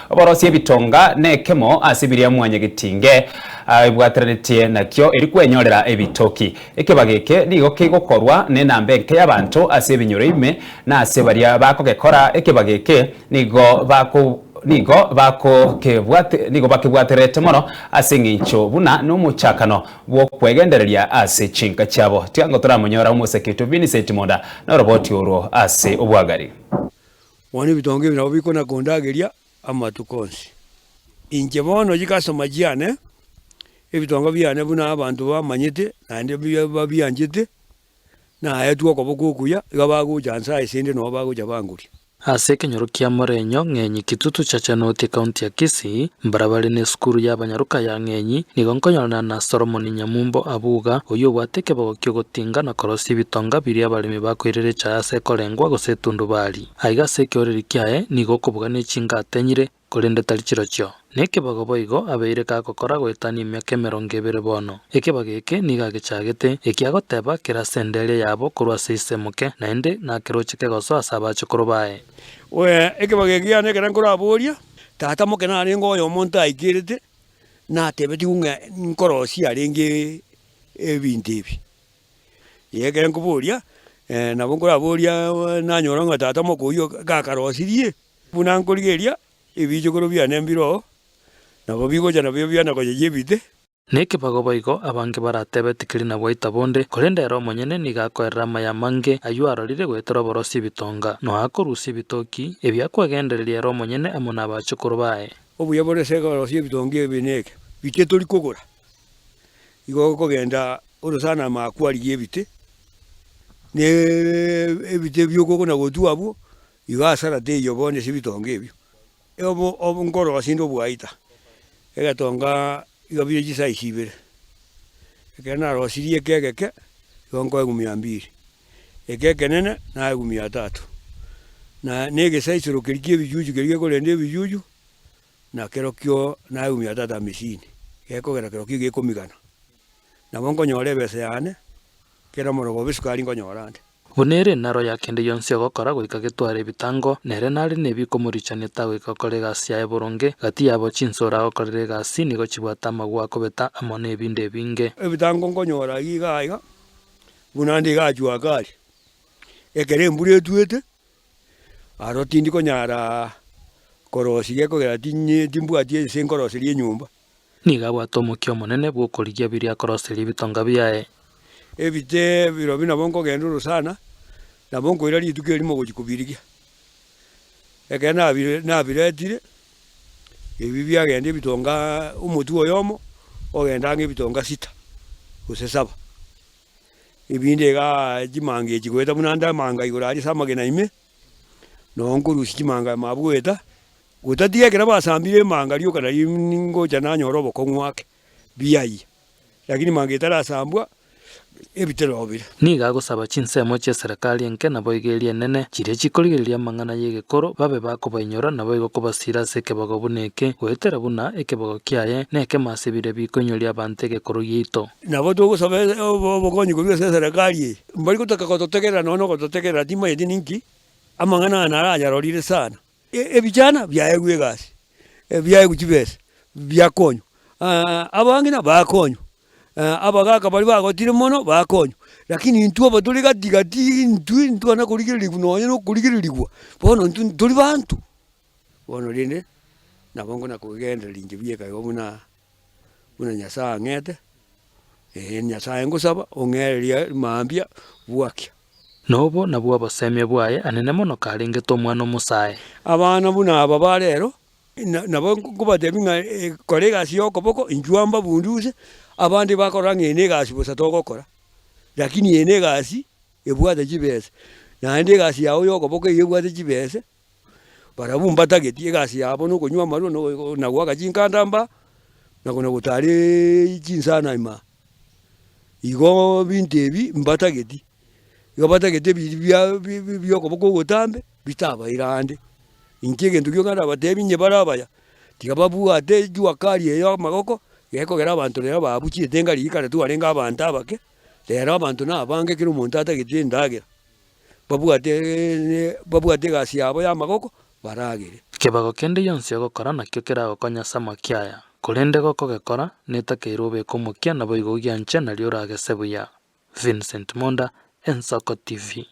borosi ebitonga nekemo asibiria mwanya gitinge ibwateretie nakyo eri kwenyorera ebitoki ekebageke nigo kigokorwa nenambe nke y'abantu ase ebinyoro ime na ase baria bakogekora ekebageke nigo bakibwaterete mono ase eng'encho buna n'omochakano bw'okwegendereria ase chinka chiabo tiga ngo toramonyora omoseketo Vincent Monda na roboti oro ase obwagari wani bitonge binabo bikona kondageria amatu konsi inje bono jikasoma jiane ebitonga byane buna abantu bamanyite nande babyanjite na ayatwa kobokukuya gabagujansa isinde no baguja banguri ase kenyoro kia Morenyo ng'enyi kitutu chachanoti kaunti ya Kisii mbarabari ne skuru y'abanyaruka ya ng'enyi nigonkonyorana na Solomon Nyamumbo abuga oyo bwateke bagokyo gotinga na korosi bitonga biri abalimi bakwirere chase kolengwa gosetundu bali aiga sekioreri kiae nigokubuga ne chinga atenyire kolende talichiro chyo neke bagoboigo abeire kakokora gwetani emyaka 20 bono ekebageke nigagechagete ekiagoteba kerasendere yabo kurwa sisemuke naende nakerocheke goso asaba chukuru bae we ekebageke ane kerankora aboria tata moke na rengo yo monta ikirete na tebeti unga nkorosi arenge ebintebi yekeranko boria na bongora aboria na nyoronga tata moko yo gakarosirie bunankorigeria ebijogoro byane mbiro nabo bigoja nabyo byana ko yebite neke bagoboigo abange baratebetikiri na bwaita bonde korenda ero monyene nigakorera maya mange ayu arorire gwetera borosi bitonga no akorusi bitoki ebyakwegendereria ero monyene amuna abachukuru bae obuya borese borosi bitonge bineke bite tori kogora igo kogenda orosana makwari yebite ne ebite byokoko na gotu abo igasara te yobone sibitonge ebyo obo ngoro asindo bwaita egatonga igabire gisa ishibere ekena rosirie kegeke gongo 200 ekeke nene na 300 na nege saisiro kirikie bijuju kirikie kolende bijuju na kerokyo na 350 eko gera kerokyo gekomigana na bongo nyore bese yane kera morogo bisukari ngonyorande bunere naro yakende yonse gokora goika getware bitango nere nari nebikomurichane tawe kokore gasi ya boronge gati yabo chinsora gokorere gasi nigo chibwata magwa kobeta amone binde binge ebitango ngonyora igaiga bunande gajwa gari ekere mbure tuete aro tindi konyara korosi geko geratinye timbwatie senkorosi rie nyumba niga bwatomokyo monene bwokorigia biria koroseri bitonga biae ebite biro bina bongo genduru sana na bongo ira lituke limo gukubirigia ekena na biretire ebi byagende bitonga umutu oyomo ogenda nge bitonga 6 usesaba ibinde ga jimange jigweta munanda manga igurari samagena ime no nkuru shimanga mabweta gutatie kera basambire manga lyo kana ngo jana nyorobo konwake biyayi lakini mange tarasambwa ebitero obire niga gusaba chinsemo che serikali enke nabo igerie nene chire chikorigeria mangana yegekoro babe bakobainyora nabo igokobasira seke bagobuneke gwetera buna ekebogo kiaye neke masibire bikonyoria bantege koro yito nabo tugusaba obogonyi kubyo serikali mbali kutaka kototegera nono kototegera tima yedininki amangana naraja rorire sana ebijana byaegwe gasi byaegu kibese byakonyo abangina bakonyo abagaka bali bagotire mono bakonyo lakini ntuo batuli gatigati ntu ana kuligirira kunoye no kuligirirwa bono ntu tuli bantu bono rinde nabongo na kugenda linje byeka yobuna nyasa ngete nyasa ngosaba ongeria mambia bwakya nobo nabwo abasemye bwaye anene mono karinge to mwana musaye abana buna aba balero nabo kubatebinga kolega siyoko boko injuamba bunduse abandi bakora ngene gasi bosa togokora lakini ene gasi ebwata jibese na ende gasi yawo yoko boko yebwata jibese barabumba tageti gasi yabo no kunywa maro no na gwaka jinkandamba na kuna gutari jinsana ima igo bintebi mbatageti igo batageti byoko boko gotambe bitaba irande inkege ndugyo ngara batebi nye barabaya tigababu ate juwa kali yo magoko yeko gera abantu rero babukiye tenga likare tu arenga abantu abake rero abantu na abange kiri umuntu atagitindagera babu ate gasi yabo ya magoko baragire kibago kende yonse ogokora nakio keragokonya samaki aya kurinde goko gekora netakeirwo bekumukia nabo igo gianche nario ragese buya. Vincent Monda, Ensoko TV.